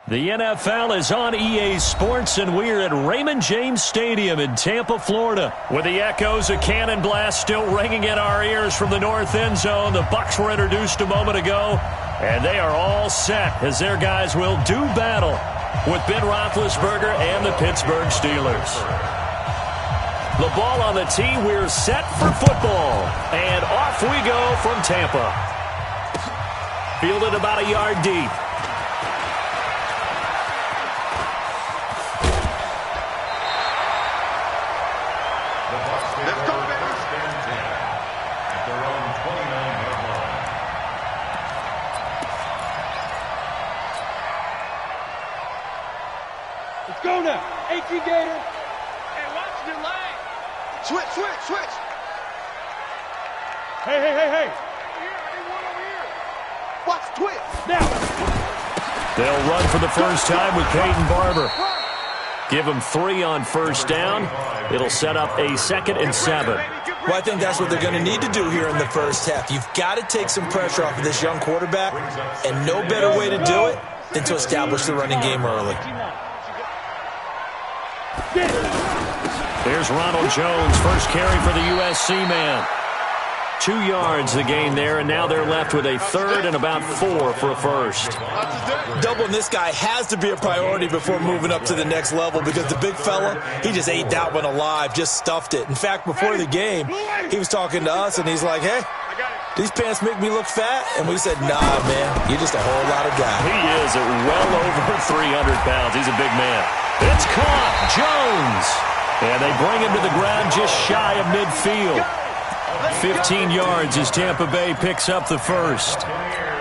The NFL is on EA Sports, and we're at Raymond James Stadium in Tampa, Florida. With the echoes of Cannon Blast still ringing in our ears from the north end zone, the Bucs were introduced a moment ago, and they are all set as their guys will do battle with Ben Roethlisberger and the Pittsburgh Steelers. The ball on the tee, we're set for football, and off we go from Tampa. Fielded about a yard deep. Let's go now. AT Gator. Hey, watch your line. Switch. Hey. Over here. I need one over here. Watch twitch. Now. They'll run for the first time with Peyton Barber. Give him 3 on first down. It'll set up a 2nd and 7. Well, I think that's what they're going to need to do here in the first half. You've got to take some pressure off of this young quarterback, and no better way to do it than to establish the running game early. There's Ronald Jones, first carry for the USC man. 2 yards the gain there, and now they're left with a 3rd and about 4 for a first. Doubling this guy has to be a priority before moving up to the next level, because the big fella, he just ate that one alive, just stuffed it. In fact, before the game, he was talking to us, and he's like, hey, these pants make me look fat? And we said, nah, man, you're just a whole lot of guy. He is at well over 300 pounds. He's a big man. It's caught. Jones. And they bring him to the ground just shy of midfield. 15 yards as Tampa Bay picks up the first.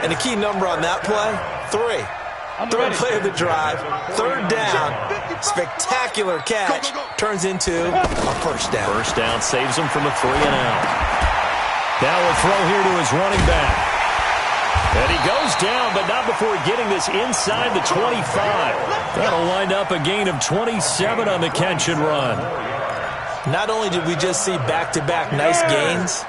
And the key number on that play, 3. Third play of the drive, 3rd down, spectacular catch, turns into a first down. First down saves him from a 3 and out. Now a throw here to his running back. And he goes down, but not before getting this inside the 25. That'll wind up a gain of 27 on the catch and run. Not only did we just see back-to-back nice gains,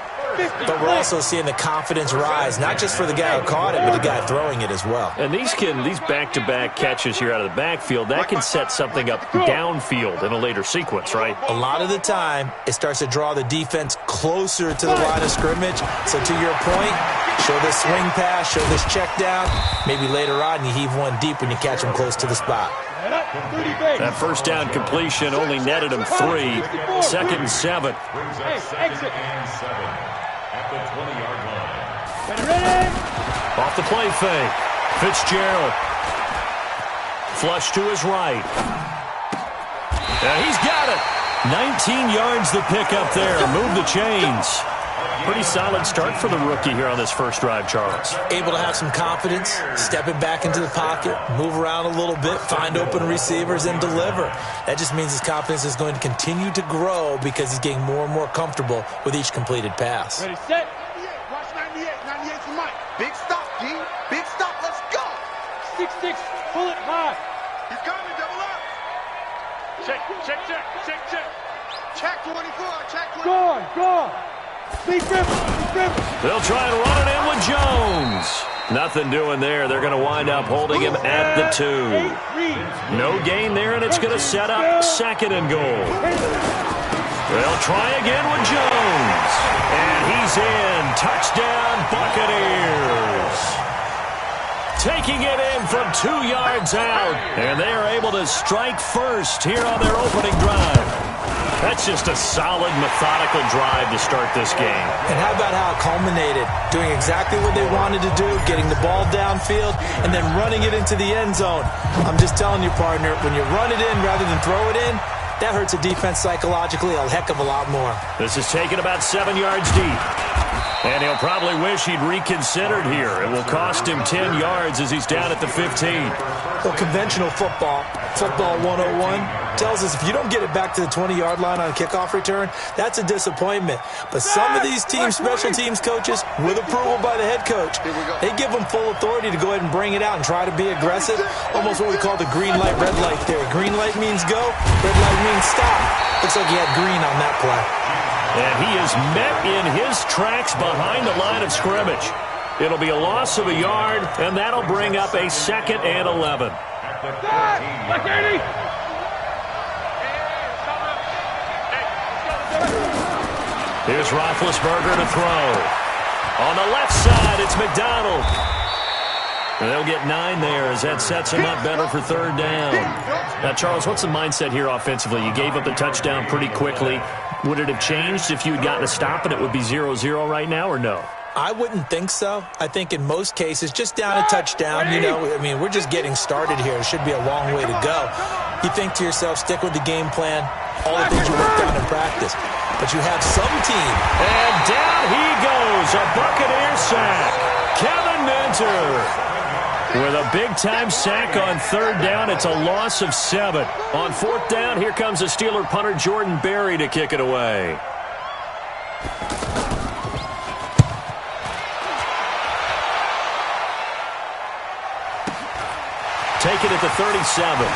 but we're also seeing the confidence rise, not just for the guy who caught it, but the guy throwing it as well. And these back-to-back catches here out of the backfield, that can set something up downfield in a later sequence, right? A lot of the time, it starts to draw the defense closer to the line of scrimmage. So to your point, show this swing pass, show this check down. Maybe later on you heave one deep when you catch them close to the spot. That first down completion only netted him 3. 2nd and 7. Exit. At the 20-yard line. Ready? Off the play fake. Fitzgerald. Flush to his right. He's got it. 19 yards the pickup there. Move the chains. Pretty solid start for the rookie here on this first drive, Charles. Able to have some confidence, stepping back into the pocket, move around a little bit, find open receivers, and deliver. That just means his confidence is going to continue to grow because he's getting more and more comfortable with each completed pass. Ready, set. 98. Watch 98. 98 for Mike. Big stop, D. Big stop. Let's go. 6-6. Pull it high. He's coming. Double up. Check. Check 24. Check 24. Gone. Lead Rivers. They'll try and run it in with Jones. Nothing doing there. They're going to wind up holding him at the 2. No gain there, and it's going to set up 2nd and goal. They'll try again with Jones. And he's in. Touchdown, Buccaneers. Taking it in from 2 yards out. And they are able to strike first here on their opening drive. That's just a solid, methodical drive to start this game. And how about how it culminated? Doing exactly what they wanted to do, getting the ball downfield, and then running it into the end zone. I'm just telling you, partner, when you run it in rather than throw it in, that hurts a defense psychologically a heck of a lot more. This is taken about 7 yards deep. And he'll probably wish he'd reconsidered here. It will cost him 10 yards as he's down at the 15. Well, conventional football 101, tells us if you don't get it back to the 20-yard line on a kickoff return, that's a disappointment. But some of these teams, special teams coaches, with approval by the head coach, they give them full authority to go ahead and bring it out and try to be aggressive. Almost what we call the green light, red light theory. Green light means go, red light means stop. Looks like he had green on that play. And he is met in his tracks behind the line of scrimmage. It'll be a loss of a yard, and that'll bring up a 2nd and 11. Here's Roethlisberger to throw. On the left side, it's McDonald. And they'll get 9 there as that sets them up better for third down. Now, Charles, what's the mindset here offensively? You gave up the touchdown pretty quickly. Would it have changed if you had gotten a stop and it would be 0-0 right now, or no? I wouldn't think so. I think in most cases, just down a touchdown, we're just getting started here. It should be a long way to go. You think to yourself, stick with the game plan, all the things you worked on in practice. But you have some team. And down he goes, a Buccaneer sack. Kevin Minter with a big-time sack on third down. It's a loss of 7. On fourth down, here comes the Steeler punter Jordan Berry to kick it away. Take it at the 37.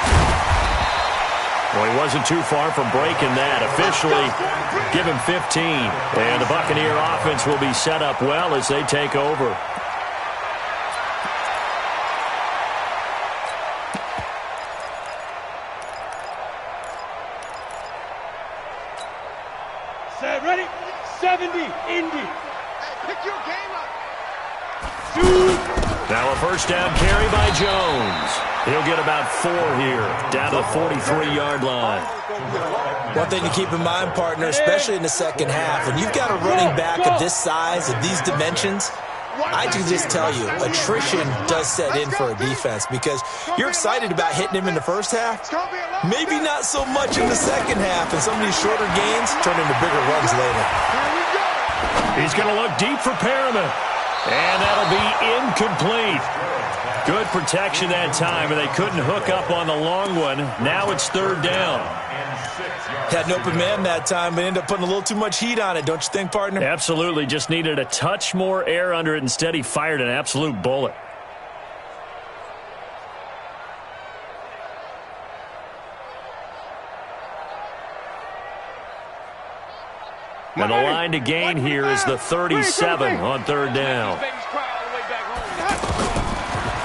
Well, he wasn't too far from breaking that. Officially, give him 15. And the Buccaneer offense will be set up well as they take over. Set, ready? 70, Indy. Pick your game up. Now a first down carry by Jones. He'll get about 4 here, down to the 43-yard line. One thing to keep in mind, partner, especially in the second half, when you've got a running back of this size, of these dimensions, I can just tell you, attrition does set in for a defense because you're excited about hitting him in the first half, maybe not so much in the second half, and some of these shorter gains turn into bigger runs later. He's going to look deep for Perriman, and that'll be incomplete. Good protection that time, and they couldn't hook up on the long one. Now it's third down. Had an open man that time, but ended up putting a little too much heat on it, don't you think, partner? Absolutely. Just needed a touch more air under it. Instead, he fired an absolute bullet. And the line to gain here is the 37 on third down.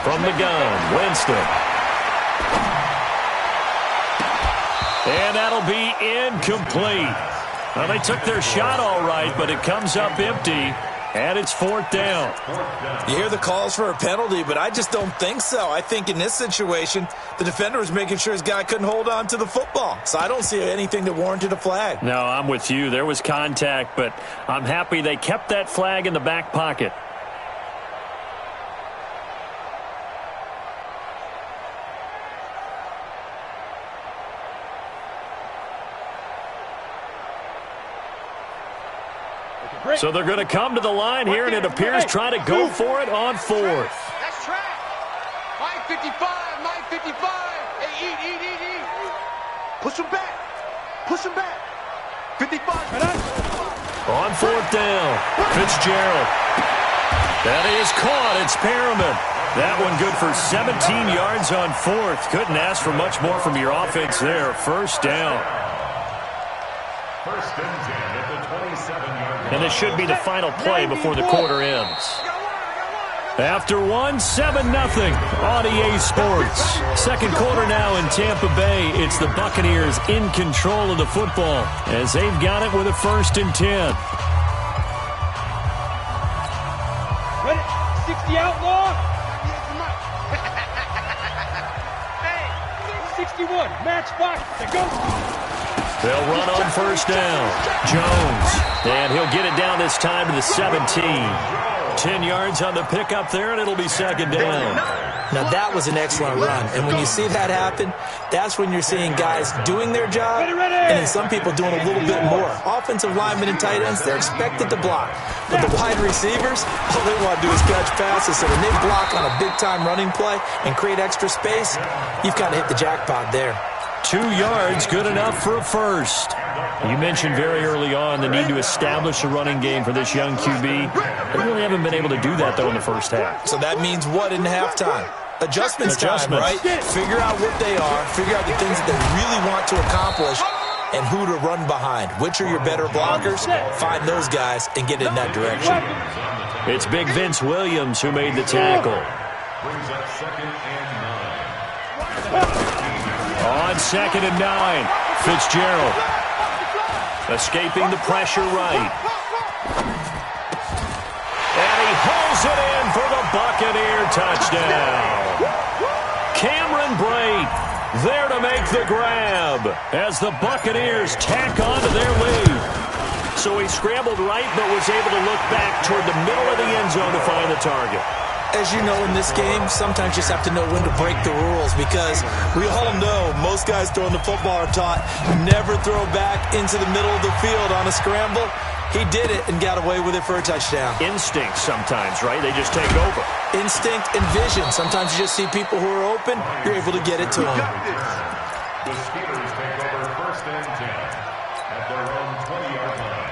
From the gun, Winston. And that'll be incomplete. Well, they took their shot all right, but it comes up empty, and it's fourth down. You hear the calls for a penalty, but I just don't think so. I think in this situation, the defender was making sure his guy couldn't hold on to the football. So I don't see anything that warranted a flag. No, I'm with you. There was contact, but I'm happy they kept that flag in the back pocket. So they're going to come to the line here, and it appears trying to go for it on fourth. That's track. Mike 55. Hey, eat. Push him back. 55. On fourth down, Fitzgerald. That is caught. It's Perriman. That one good for 17 yards on fourth. Couldn't ask for much more from your offense there. First down. First and 10 at the 27-yard line. And this should be the final play before the quarter ends. After 7-0 on EA Sports. Second quarter now in Tampa Bay. It's the Buccaneers in control of the football as they've got it with a first and 10. Ready? 60 outlaw. Hey, 61, matchbox, to go. They'll run on first down. Jones. And he'll get it down this time to the 17. 10 yards on the pickup there, and it'll be second down. Now, that was an excellent run. And when you see that happen, that's when you're seeing guys doing their job, and then some people doing a little bit more. Offensive linemen and tight ends, they're expected to block. But the wide receivers, all they want to do is catch passes. So when they block on a big-time running play and create extra space, you've kind of hit the jackpot there. 2 yards, good enough for a first. You mentioned very early on the need to establish a running game for this young QB. They really haven't been able to do that, though, in the first half. So that means what in halftime? Adjustments time, right? Figure out what they are, figure out the things that they really want to accomplish, and who to run behind. Which are your better blockers? Find those guys and get in that direction. It's Big Vince Williams who made the tackle. Brings up second and 9. on 2nd and 9. Fitzgerald escaping the pressure right. And he hauls it in for the Buccaneer touchdown. Cameron Brate there to make the grab as the Buccaneers tack on to their lead. So he scrambled right but was able to look back toward the middle of the end zone to find the target. As you know, in this game, sometimes you just have to know when to break the rules because we all know most guys throwing the football are taught never throw back into the middle of the field on a scramble. He did it and got away with it for a touchdown. Instinct sometimes, right? They just take over. Instinct and vision. Sometimes you just see people who are open, you're able to get it to them. The Steelers take over 1st and 10 at their own 20-yard line.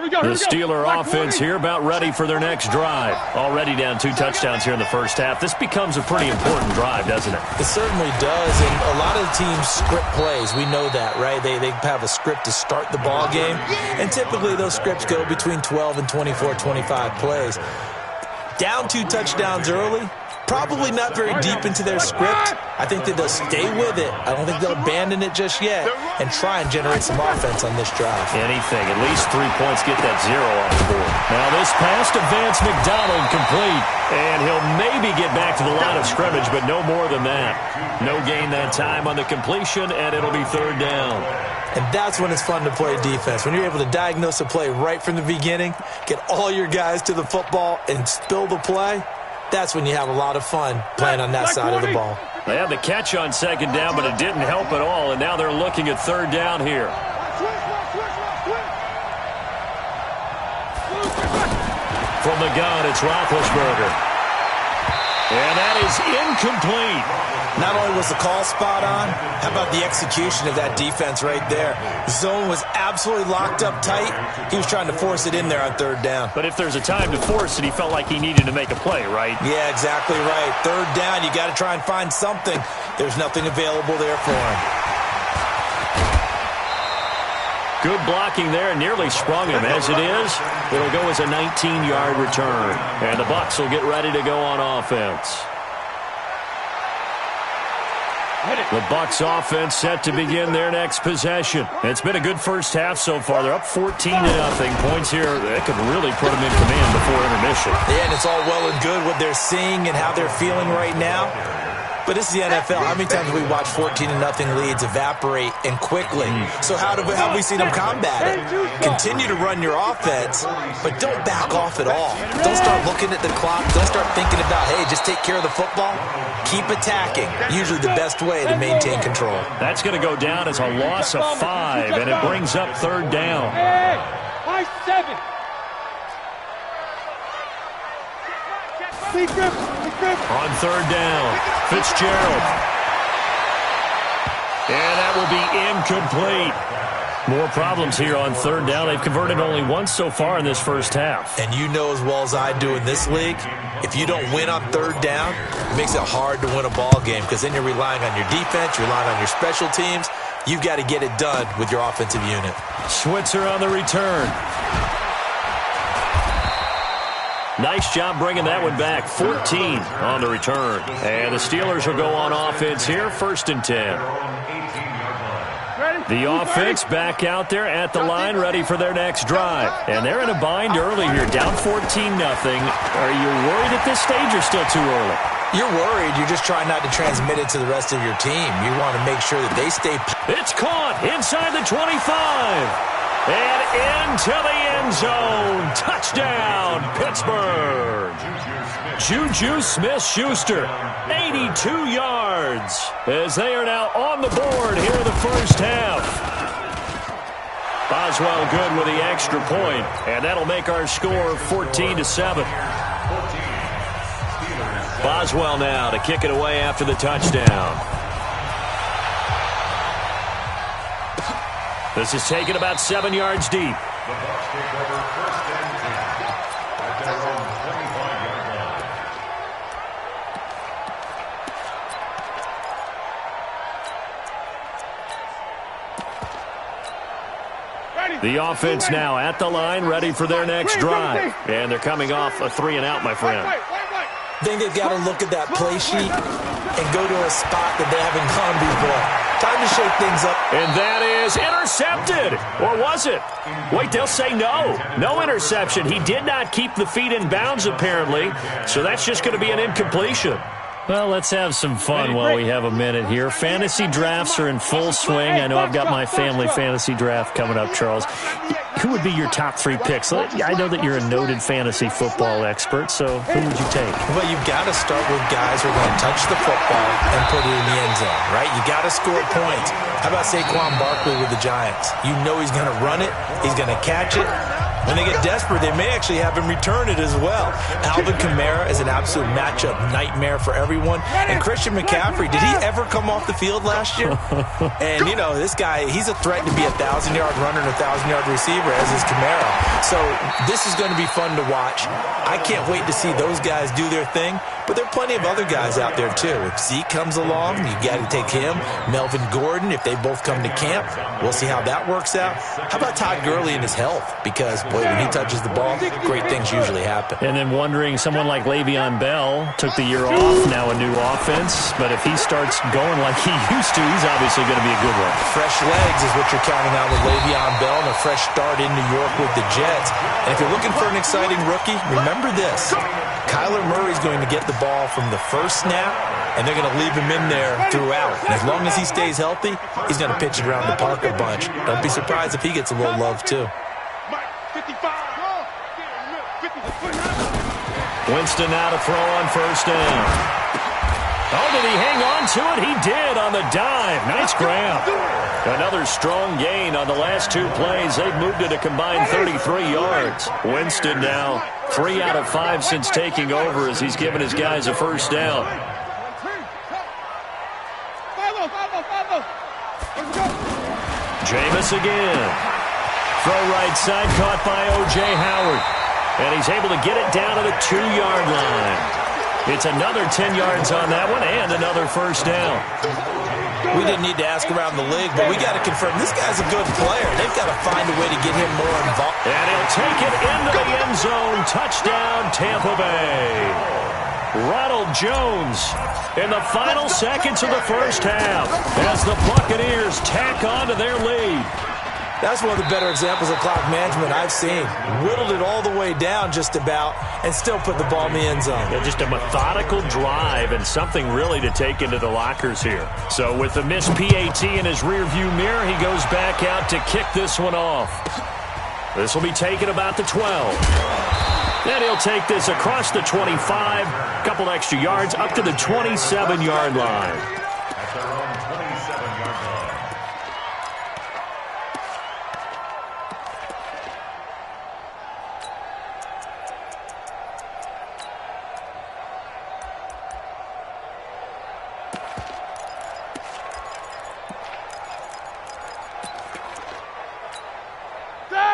The Steeler offense here about ready for their next drive. Already down 2 touchdowns here in the first half. This becomes a pretty important drive, doesn't it? It certainly does, and a lot of the teams script plays. We know that, right? They have a script to start the ball game, and typically those scripts go between 12 and 24, 25 plays. Down 2 touchdowns early, probably not very deep into their script. I think that they'll stay with it. I don't think they'll abandon it just yet and try and generate some offense on this drive. Anything. At least 3 points get that 0 off the board. Now this pass to Vance McDonald complete. And he'll maybe get back to the line of scrimmage, but no more than that. No gain that time on the completion, and it'll be 3rd down. And that's when it's fun to play defense. When you're able to diagnose a play right from the beginning, get all your guys to the football, and spill the play, that's when you have a lot of fun playing on that side of the ball. They had the catch on 2nd down, but it didn't help at all, and now they're looking at 3rd down here. From the gun, it's Roethlisberger. And that is incomplete. Not only was the call spot on, how about the execution of that defense right there? The zone was absolutely locked up tight. He was trying to force it in there on 3rd down. But if there's a time to force it, he felt like he needed to make a play, right? Yeah, exactly right. 3rd down, you got to try and find something. There's nothing available there for him. Good blocking there, nearly sprung him. As it is, it'll go as a 19-yard return. And the Bucs will get ready to go on offense. The Bucs offense set to begin their next possession. It's been a good first half so far. They're up 14-0. Points here, that could really put them in command before intermission. Yeah, and it's all well and good what they're seeing and how they're feeling right now. But this is the NFL. How many times have we watched 14-0 leads evaporate and quickly? So how have we seen them combat it? Continue to run your offense, but don't back off at all. Don't start looking at the clock. Don't start thinking about, hey, just take care of the football. Keep attacking. Usually the best way to maintain control. That's going to go down as a loss of 5, and it brings up 3rd down. Hey, 7. On 3rd down, Fitzgerald. And that will be incomplete. More problems here on 3rd down. They've converted only once so far in this first half. And you know as well as I do in this league, if you don't win on 3rd down, it makes it hard to win a ball game because then you're relying on your defense, you're relying on your special teams. You've got to get it done with your offensive unit. Switzer on the return. Nice job bringing that one back. 14 on the return. And the Steelers will go on offense here, 1st and 10. The offense back out there at the line, ready for their next drive. And they're in a bind early here, down 14-0. Are you worried at this stage or still too early? You're worried. You're just trying not to transmit it to the rest of your team. You want to make sure that they stay. It's caught inside the 25. And into the end zone. Touchdown, Pittsburgh. Juju Smith-Schuster, 82 yards, as they are now on the board here in the first half. Boswell good with the extra point, and that'll make our score 14-7. Boswell now to kick it away after the touchdown. This is taken about 7 yards deep. The Bucs take over 1st and 10 at their own 25-yard line. Ready. The offense now at the line, ready for their next drive. And they're coming off a 3-and-out, my friend. I think they've got to look at that play sheet and go to a spot that they haven't gone before. Time to shake things up. And that is intercepted. Or was it? Wait, they'll say no. No interception. He did not keep the feet in bounds, apparently. So that's just going to be an incompletion. Well, let's have some fun while we have a minute here. Fantasy drafts are in full swing. I know I've got my family fantasy draft coming up, Charles. Who would be your top 3 picks? I know that you're a noted fantasy football expert, so who would you take? Well, you've got to start with guys who are going to touch the football and put it in the end zone, right? You got to score points. How about Saquon Barkley with the Giants? You know he's going to run it. He's going to catch it. When they get desperate, they may actually have him return it as well. Alvin Kamara is an absolute matchup nightmare for everyone. And Christian McCaffrey, did he ever come off the field last year? And, you know, this guy, he's a threat to be a 1,000-yard runner and a 1,000-yard receiver, as is Kamara. So this is going to be fun to watch. I can't wait to see those guys do their thing. But there are plenty of other guys out there, too. If Zeke comes along, you got to take him. Melvin Gordon, if they both come to camp, we'll see how that works out. How about Todd Gurley and his health? Because, boy, when he touches the ball, great things usually happen. And then wondering, someone like Le'Veon Bell took the year off, now a new offense. But if he starts going like he used to, he's obviously going to be a good one. Fresh legs is what you're counting on with Le'Veon Bell and a fresh start in New York with the Jets. And if you're looking for an exciting rookie, remember this. Kyler Murray's going to get the ball from the first snap, and they're going to leave him in there throughout. And as long as he stays healthy, he's going to pitch it around the park a bunch. Don't be surprised if he gets a little love, too. Winston now to throw on first down. Oh, did he hang on to it? He did on the dive. Nice grab. Another strong gain on the last 2 plays. They've moved it a combined 33 yards. Winston now 3 out of 5 since taking over as he's given his guys a first down. Jameis again. Throw right side, caught by O.J. Howard. And he's able to get it down to the 2-yard line. It's another 10 yards on that one and another first down. We didn't need to ask around the league, but we got to confirm this guy's a good player. They've got to find a way to get him more involved. And he'll take it into the end zone. Touchdown, Tampa Bay. Ronald Jones in the final seconds of the first half as the Buccaneers tack on to their lead. That's one of the better examples of clock management I've seen. Whittled it all the way down just about and still put the ball in the end zone. Yeah, just a methodical drive and something really to take into the lockers here. So with the missed PAT in his rearview mirror, he goes back out to kick this one off. This will be taken about the 12. Then he'll take this across the 25, a couple extra yards, up to the 27-yard line.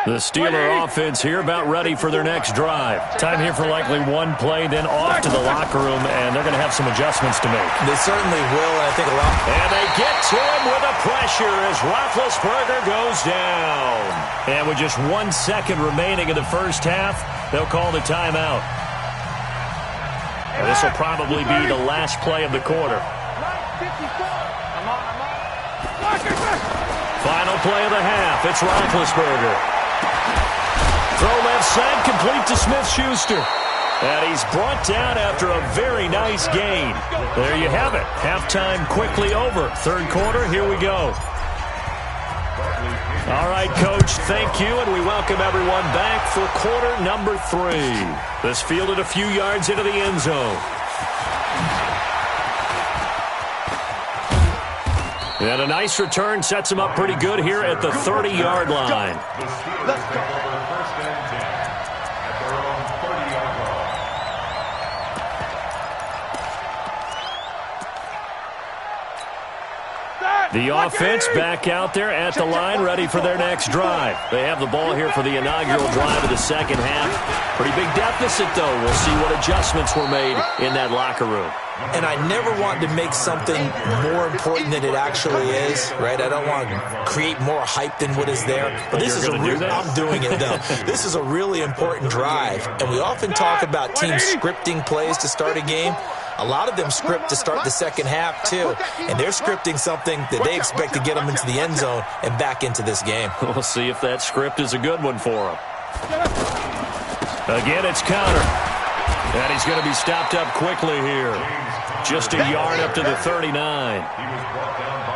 The Steeler offense here about ready for their next drive. Time here for likely one play, then off to the locker room, and they're going to have some adjustments to make. They certainly will, and I think a lot. And they get to him with a pressure as Roethlisberger goes down. And with just 1 second remaining in the first half, they'll call the timeout. And this will probably be the last play of the quarter. Final play of the half. It's Roethlisberger. Throw left side, complete to Smith-Schuster. And he's brought down after a very nice gain. There you have it. Halftime quickly over. Third quarter, here we go. All right, Coach, thank you, and we welcome everyone back for quarter number 3. This fielded a few yards into the end zone. And a nice return sets him up pretty good here at the 30-yard line. Let's go. The offense back out there at the line, ready for their next drive. They have the ball here for the inaugural drive of the second half. Pretty big deficit, though. We'll see what adjustments were made in that locker room. And I never want to make something more important than it actually is, right? I don't want to create more hype than what is there. But this is I'm doing it, though. This is a really important drive. And we often talk about teams scripting plays to start a game. A lot of them script to start the second half, too. And they're scripting something that they expect to get them into the end zone and back into this game. We'll see if that script is a good one for them. Again, it's Conner. And he's going to be stopped up quickly here. Just a yard up to the 39.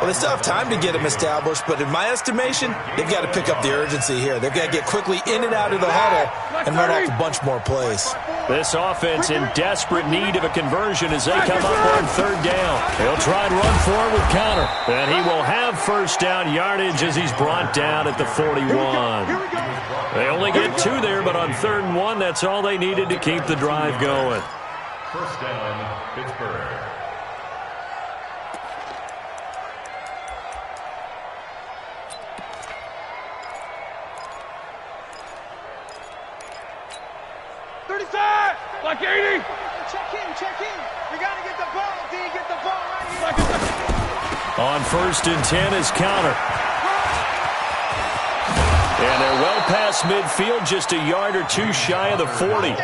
Well, they still have time to get him established, but in my estimation, they've got to pick up the urgency here. They've got to get quickly in and out of the huddle and run off a bunch more plays. This offense in desperate need of a conversion as they come up on third down. He'll try and run forward with Conner. And he will have first down yardage as he's brought down at the 41. They only get 2 there, but on 3rd and 1, that's all they needed to keep the drive going. First down, Pittsburgh. Like 80. Check in. We got to get the ball, D. Get the ball right here. On 1st and 10 is Conner. And they're well past midfield, just a yard or 2 shy of the 40.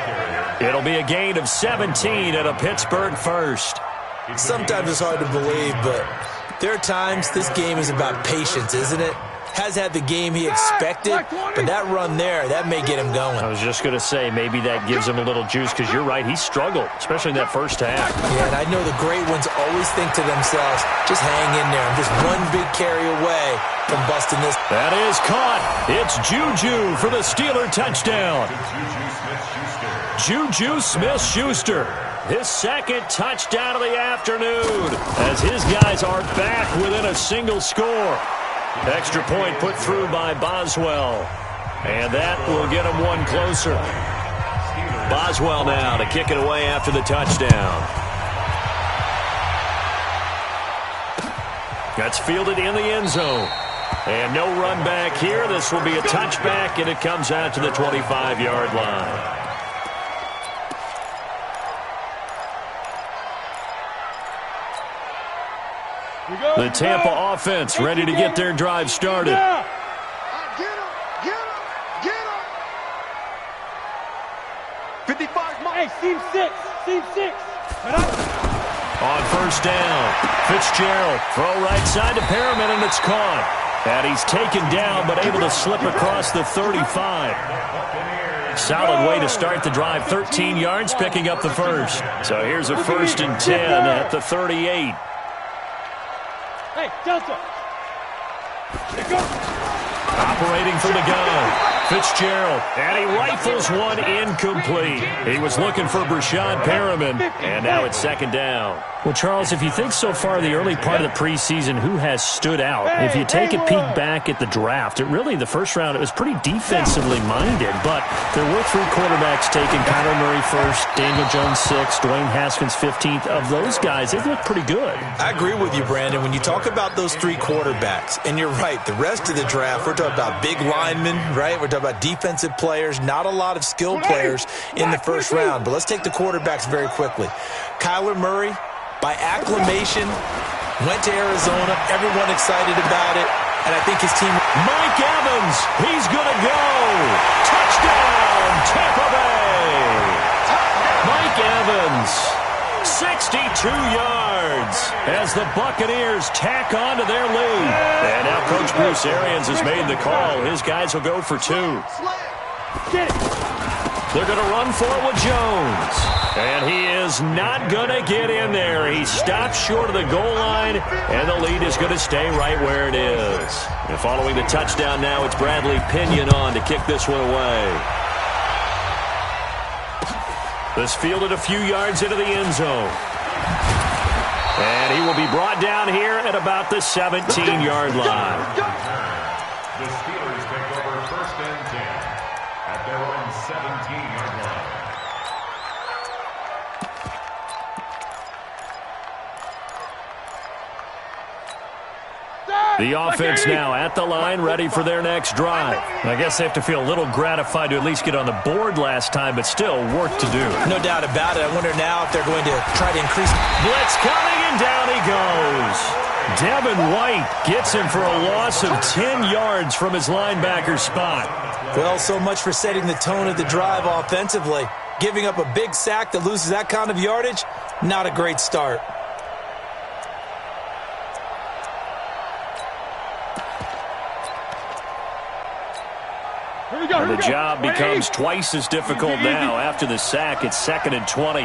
It'll be a gain of 17 at a Pittsburgh first. Sometimes it's hard to believe, but there are times this game is about patience, isn't it? Has had the game he expected, but that run there, that may get him going. I was just going to say, maybe that gives him a little juice, because you're right, he struggled, especially in that first half. Yeah, and I know the great ones always think to themselves, just hang in there. I'm just one big carry away from busting this. That is caught. It's Juju for the Steeler touchdown. Juju Smith-Schuster. His second touchdown of the afternoon, as his guys are back within a single score. Extra point put through by Boswell. And that will get him one closer. Boswell now to kick it away after the touchdown. That's fielded in the end zone. And no run back here. This will be a touchback, and it comes out to the 25-yard line. The Tampa offense ready to get their drive started. Get him. 55, Mike. Hey, seam 6. On 1st down, Fitzgerald, throw right side to Perriman, and it's caught. And he's taken down, but able to slip across the 35. Solid way to start the drive, 13 yards, picking up the first. So here's a 1st and 10 at the 38. Hey, Delta. Operating from the gun, Fitzgerald, and he rifles one incomplete. He was looking for Brashad Perriman, and now it's 2nd down. Well, Charles, if you think so far the early part of the preseason, who has stood out? If you take a peek back at the draft, the first round, it was pretty defensively minded, but there were 3 quarterbacks taken. Kyler Murray first, Daniel Jones 6th, Dwayne Haskins 15th. Of those guys, they've looked pretty good. I agree with you, Brandon. When you talk about those 3 quarterbacks, and you're right, the rest of the draft, we're talking about big linemen, right? We're talking about defensive players, not a lot of skilled players in the first round. But let's take the quarterbacks very quickly. Kyler Murray, by acclamation, went to Arizona. Everyone excited about it. And I think his team... Mike Evans, he's going to go. Touchdown, Tampa Bay. Mike Evans, 62 yards as the Buccaneers tack on to their lead. And now Coach Bruce Arians has made the call. His guys will go for 2. Get it. They're going to run for it with Jones. And he is not going to get in there. He stops short of the goal line, and the lead is going to stay right where it is. And following the touchdown now, it's Bradley Pinion on to kick this one away. This fielded a few yards into the end zone. And he will be brought down here at about the 17-yard line. The Steelers take over 1st and 10 at their own 17-yard line. The offense now at the line, ready for their next drive. I guess they have to feel a little gratified to at least get on the board last time, but still work to do. No doubt about it. I wonder now if they're going to try to increase. Blitz coming, and down he goes. Devin White gets him for a loss of 10 yards from his linebacker spot. Well, so much for setting the tone of the drive offensively. Giving up a big sack that loses that kind of yardage, not a great start. And the job becomes twice as difficult now. After the sack, it's 2nd and 20.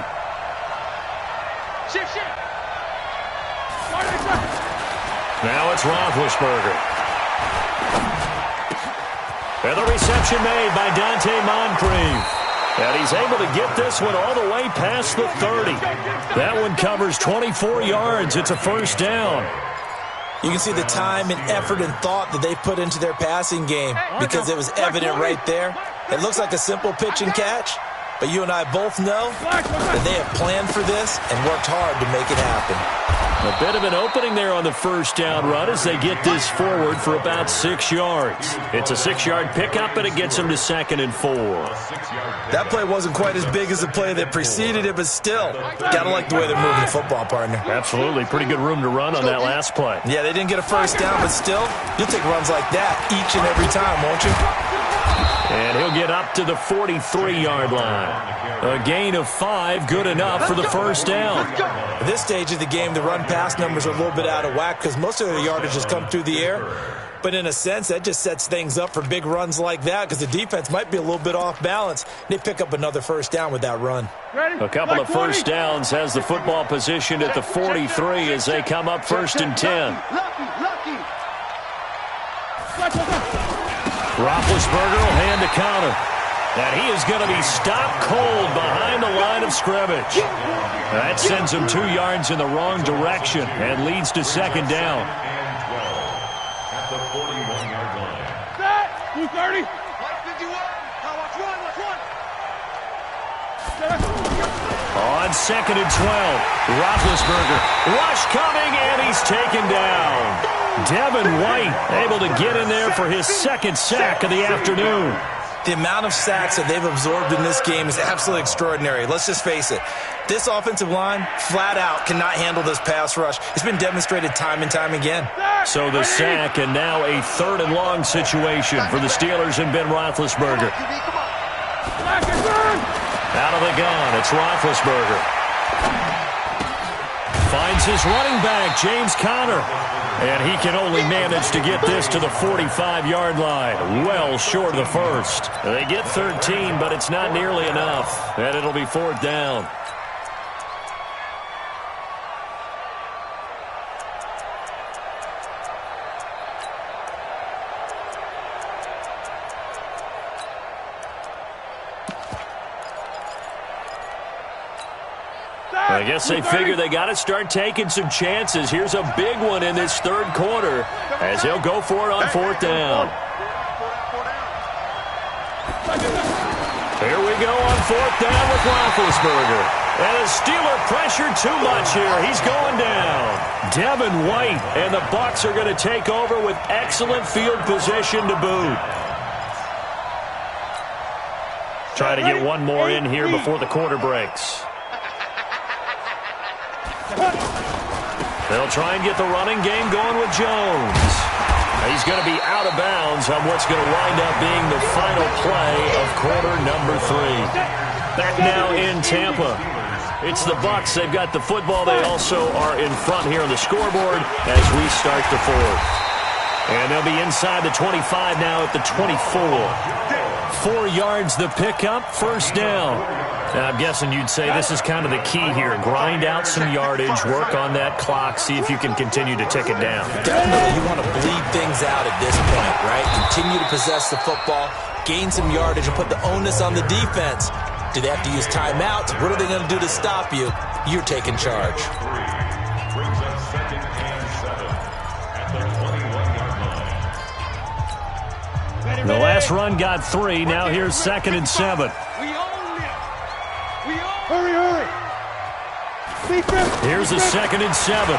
Now it's Roethlisberger. And the reception made by Dante Moncrief. And he's able to get this one all the way past the 30. That one covers 24 yards. It's a first down. You can see the time and effort and thought that they put into their passing game because it was evident right there. It looks like a simple pitch and catch, but you and I both know that they have planned for this and worked hard to make it happen. A bit of an opening there on the first down run as they get this forward for about 6 yards. It's a 6-yard pickup, and it gets them to 2nd and 4. That play wasn't quite as big as the play that preceded it, but still, gotta like the way they're moving the football, partner. Absolutely. Pretty good room to run on that last play. Yeah, they didn't get a first down, but still, you'll take runs like that each and every time, won't you? And he'll get up to the 43-yard line. A gain of 5, good enough for the first down. At this stage of the game, the run-pass numbers are a little bit out of whack because most of their yardage has come through the air. But in a sense, that just sets things up for big runs like that because the defense might be a little bit off balance. They pick up another first down with that run. A couple of first downs has the football positioned at the 43 as they come up 1st and 10. Roethlisberger will hand the counter. And he is going to be stopped cold behind the line of scrimmage. That sends him 2 yards in the wrong direction and leads to 2nd down. At the 41-yard line. Set. 230. On 2nd and 12, Roethlisberger. Rush coming, and he's taken down. Devin White able to get in there for his 2nd sack of the afternoon. The amount of sacks that they've absorbed in this game is absolutely extraordinary. Let's just face it. This offensive line, flat out, cannot handle this pass rush. It's been demonstrated time and time again. So the sack, and now a 3rd and long situation for the Steelers and Ben Roethlisberger. Out of the gun, it's Roethlisberger. Finds his running back, James Conner. And he can only manage to get this to the 45-yard line, well short of the first. They get 13, but it's not nearly enough, and it'll be 4th down. I guess they figure they got to start taking some chances. Here's a big one in this 3rd quarter as he'll go for it on 4th down. Here we go on 4th down with Roethlisberger. And the Steeler pressure too much here. He's going down. Devin White and the Bucs are going to take over with excellent field position to boot. Try to get one more in here before the quarter breaks. They'll try and get the running game going with Jones. He's going to be out of bounds on what's going to wind up being the final play of quarter number 3. Back now in Tampa. It's the Bucs. They've got the football. They also are in front here on the scoreboard as we start the 4th. And they'll be inside the 25 now at the 24. 4 yards the pickup, first down. Now, I'm guessing you'd say this is kind of the key here. Grind out some yardage, work on that clock, see if you can continue to tick it down. Definitely, you want to bleed things out at this point, right? Continue to possess the football, gain some yardage, and put the onus on the defense. Do they have to use timeouts? What are they going to do to stop you? You're taking charge. Brings up 2nd and 7 at the 21-yard line. The last run got 3. Now here's 2nd and 7. Hurry. Here's a 2nd and 7.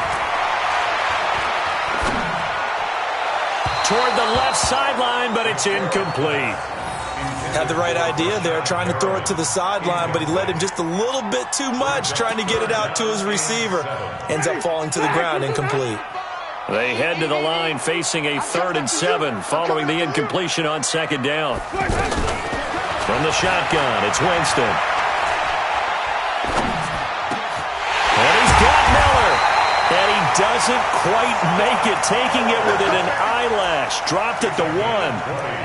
toward the left sideline, but it's incomplete. Had the right idea there, trying to throw it to the sideline, but he led him just a little bit too much, trying to get it out to his receiver. Ends up falling to the ground, incomplete. They head to the line facing a 3rd and 7 following the incompletion on 2nd down. From the shotgun, it's Winston. And he's got Miller. And he doesn't quite make it, taking it within an eyelash. Dropped it to 1.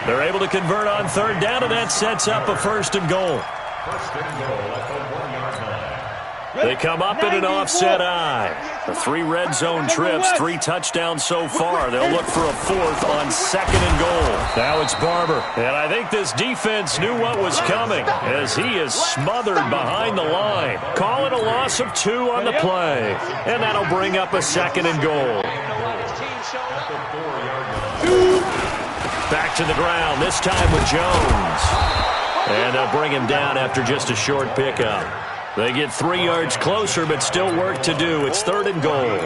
They're able to convert on 3rd down, and that sets up a 1st and goal. They come up in an offset eye. The 3 red zone trips, 3 touchdowns so far. They'll look for a 4th on 2nd and goal. Now it's Barber. And I think this defense knew what was coming as he is smothered behind the line. Call it a loss of 2 on the play. And that'll bring up a 2nd and goal. Back to the ground, this time with Jones. And they'll bring him down after just a short pickup. They get 3 yards closer, but still work to do. It's 3rd and goal.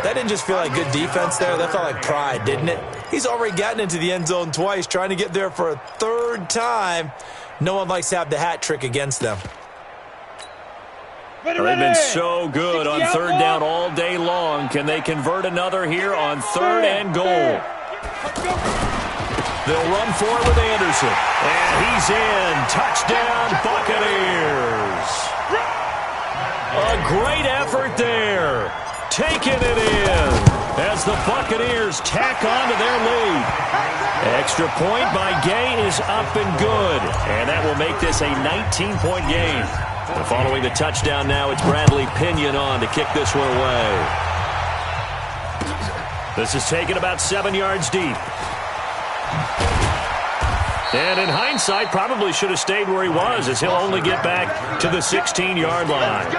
That didn't just feel like good defense there. That felt like pride, didn't it? He's already gotten into the end zone twice, trying to get there for a 3rd time. No one likes to have the hat trick against them. They've been so good on 3rd down all day long. Can they convert another here on 3rd and goal? They'll run for it with Anderson. And he's in. Touchdown, Buccaneers. A great effort there. Taking it in as the Buccaneers tack on to their lead. Extra point by Gay is up and good. And that will make this a 19-point game. And following the touchdown now, it's Bradley Pinion on to kick this one away. This is taken about 7 yards deep. And in hindsight, probably should have stayed where he was, as he'll only get back to the 16-yard line.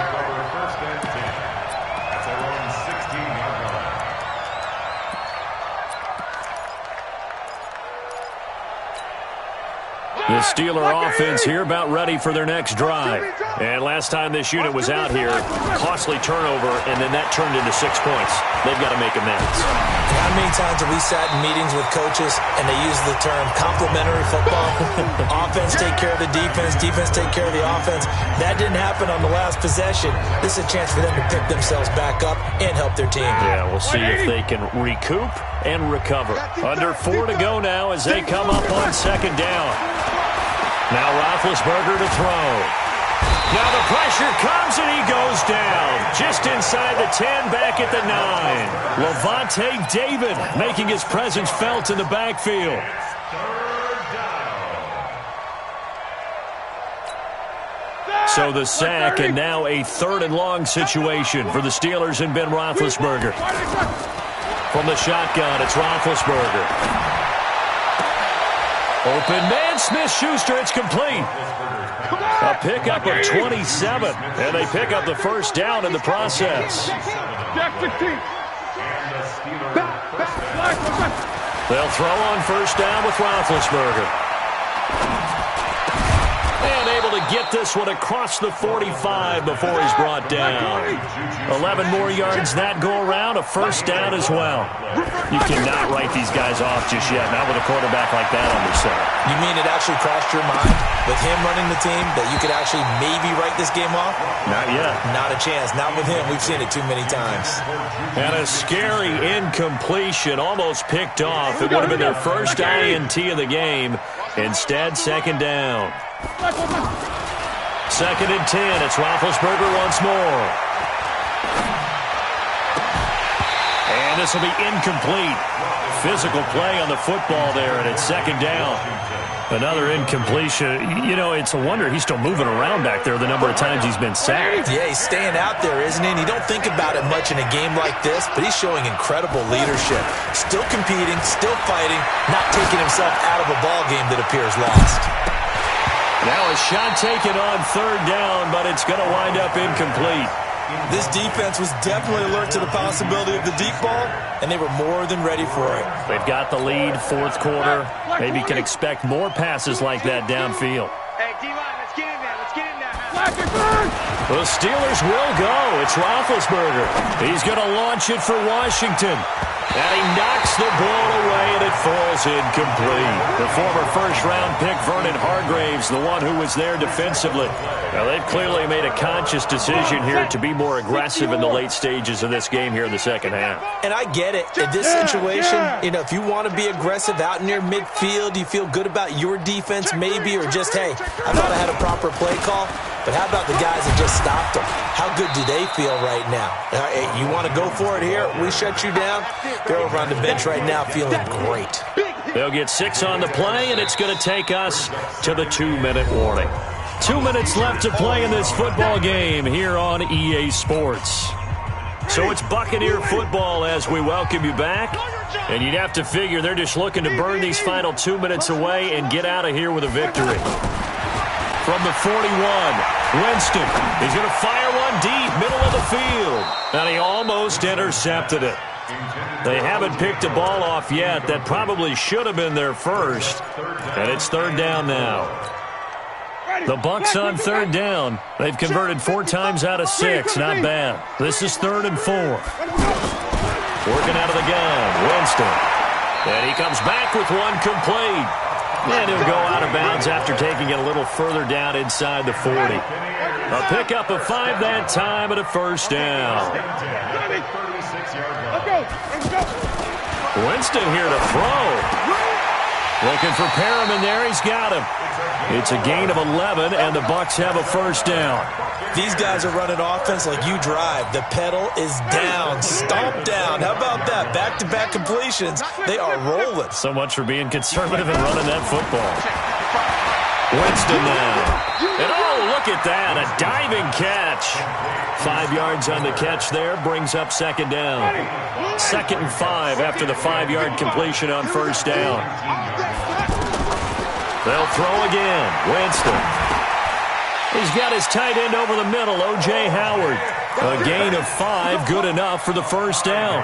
The Steeler offense here about ready for their next drive. And last time this unit was out here, costly turnover, and then that turned into 6 points. They've got to make amends. How many times have we sat in meetings with coaches and they use the term complementary football? Offense take care of the defense, defense take care of the offense. That didn't happen on the last possession. This is a chance for them to pick themselves back up and help their team. Yeah, we'll see if they can recoup and recover. Under 4 to go now as they come up on 2nd down. Now Roethlisberger to throw. Now the pressure comes and he goes down. Just inside the 10, back at the 9. Lavonte David making his presence felt in the backfield. So the sack and now a 3rd and long situation for the Steelers and Ben Roethlisberger. From the shotgun, it's Roethlisberger. Open man, Smith-Schuster, it's complete. A pickup of 27, and they pick up the 1st down in the process. They'll throw on 1st down with Roethlisberger. And able to get this one across the 45 before he's brought down. 11 more yards that go around, a 1st down as well. You cannot write these guys off just yet, not with a quarterback like that on their center. You mean it actually crossed your mind with him running the team that you could actually maybe write this game off? Not yet. Not a chance. Not with him. We've seen it too many times. And a scary incompletion, almost picked off. It would have been their first INT of the game. Instead, 2nd down. 2nd and 10. It's Roethlisberger once more. And this will be incomplete. Physical play on the football there, and it's 2nd down. Another incompletion. You know, it's a wonder he's still moving around back there the number of times he's been sacked. Yeah, he's staying out there, isn't he? And you don't think about it much in a game like this, but he's showing incredible leadership. Still competing, still fighting, not taking himself out of a ball game that appears lost. Now a shot taken on 3rd down, but it's going to wind up incomplete. This defense was definitely alert to the possibility of the deep ball, and they were more than ready for it. They've got the lead, 4th quarter. Maybe can expect more passes like that downfield. Hey, D-line, let's get in there. Let's get in there. The Steelers will go. It's Roethlisberger. He's going to launch it for Washington. And he knocks the ball away, and it falls incomplete. The former first-round pick, Vernon Hargreaves, the one who was there defensively. Now, they've clearly made a conscious decision here to be more aggressive in the late stages of this game here in the second half. And I get it. In this situation, if you want to be aggressive out near midfield, you feel good about your defense maybe, or just, hey, I thought I had a proper play call. But how about the guys that just stopped them? How good do they feel right now? Hey, you want to go for it here? We shut you down? They're over on the bench right now feeling great. They'll get 6 on the play, and it's going to take us to the 2-minute warning. 2 minutes left to play in this football game here on EA Sports. So it's Buccaneer football as we welcome you back. And you'd have to figure they're just looking to burn these final 2 minutes away and get out of here with a victory. From the 41, Winston. He's going to fire one deep, middle of the field. And he almost intercepted it. They haven't picked a ball off yet. That probably should have been their first. And it's 3rd down now. The Bucs on 3rd down. They've converted 4 times out of 6. Not bad. This is 3rd and 4. Working out of the gun, Winston. And he comes back with one complete. And he'll go out of bounds after taking it a little further down inside the 40. A pickup of 5 that time and a 1st down. Winston here to throw. Looking for Perriman there. He's got him. It's a gain of 11, and the Bucs have a 1st down. These guys are running offense like you drive. The pedal is down, stomp down. How about that? Back-to-back completions. They are rolling. So much for being conservative and running that football. Winston now. And oh, look at that. A diving catch. 5 yards on the catch there. Brings up 2nd down. 2nd and 5 after the 5-yard completion on 1st down. They'll throw again. Winston. He's got his tight end over the middle, O.J. Howard. A gain of 5, good enough for the 1st down.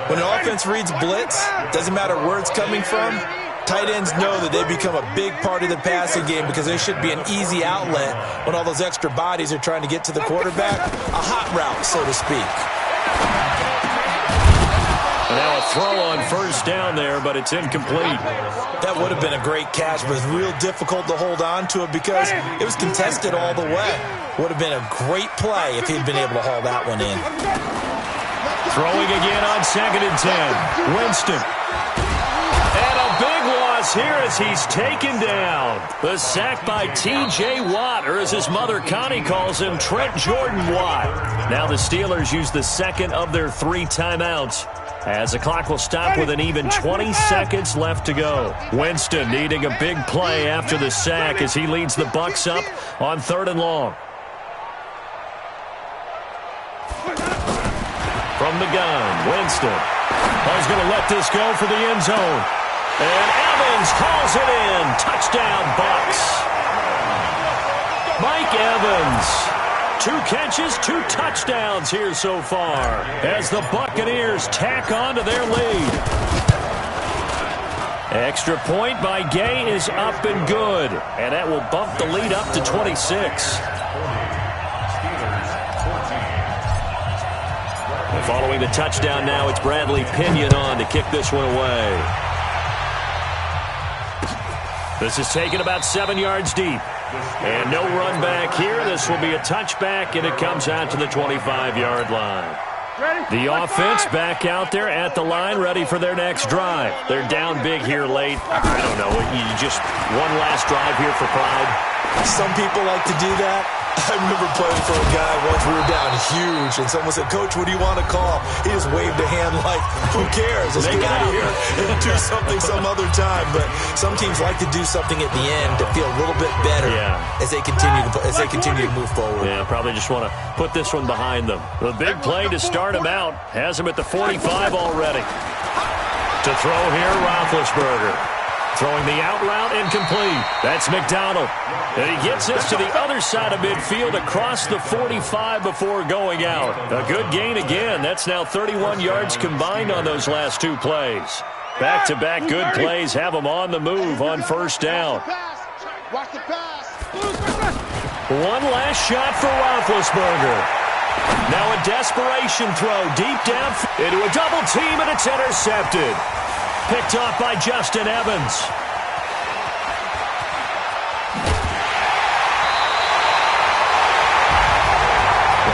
When an offense reads blitz, doesn't matter where it's coming from, tight ends know that they become a big part of the passing game because there should be an easy outlet when all those extra bodies are trying to get to the quarterback. A hot route, so to speak. And now a throw on 1st down there, but it's incomplete. That would have been a great catch, but it's real difficult to hold on to it because it was contested all the way. Would have been a great play if he'd been able to haul that one in. Throwing again on 2nd and 10. Winston. And a big loss here as he's taken down. The sack by T.J. Watt, or as his mother Connie calls him, Trent Jordan Watt. Now the Steelers use the 2nd of their 3 timeouts, as the clock will stop with an even 20 seconds left to go. Winston needing a big play after the sack as he leads the Bucs up on 3rd and long. From the gun, Winston. He's going to let this go for the end zone. And Evans hauls it in. Touchdown, Bucs. Mike Evans. 2 catches, 2 touchdowns here so far as the Buccaneers tack on to their lead. Extra point by Gay is up and good, and that will bump the lead up to 26. And following the touchdown now, it's Bradley Pinion on to kick this one away. This is taken about 7 yards deep. And no run back here. This will be a touchback, and it comes out to the 25-yard line. The offense back out there at the line, ready for their next drive. They're down big here late. I don't know. You just one last drive here for pride. Some people like to do that. I remember playing for a guy once. We were down huge, and someone said, "Coach, what do you want to call?" He just waved a hand like, "Who cares? Let's get out of here and do something some other time." But some teams like to do something at the end to feel a little bit better as they continue to move forward. Yeah, probably just want to put this one behind them. The big play to start him out has him at the 45 already. To throw here, Roethlisberger. Throwing the out route incomplete. That's McDonald. And he gets this to the other side of midfield across the 45 before going out. A good gain again. That's now 31 yards combined on those last 2 plays. Back-to-back good plays have them on the move on 1st down. One last shot for Roethlisberger. Now a desperation throw deep down into a double team, and it's intercepted. Picked off by Justin Evans.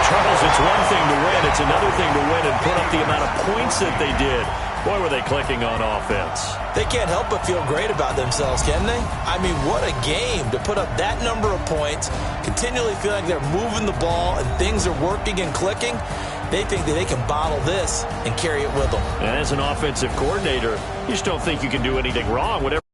Charles, it's one thing to win. It's another thing to win and put up the amount of points that they did. Boy, were they clicking on offense. They can't help but feel great about themselves, can they? I mean, what a game to put up that number of points, continually feel like they're moving the ball and things are working and clicking. They think that they can bottle this and carry it with them. And as an offensive coordinator, you just don't think you can do anything wrong. Whatever.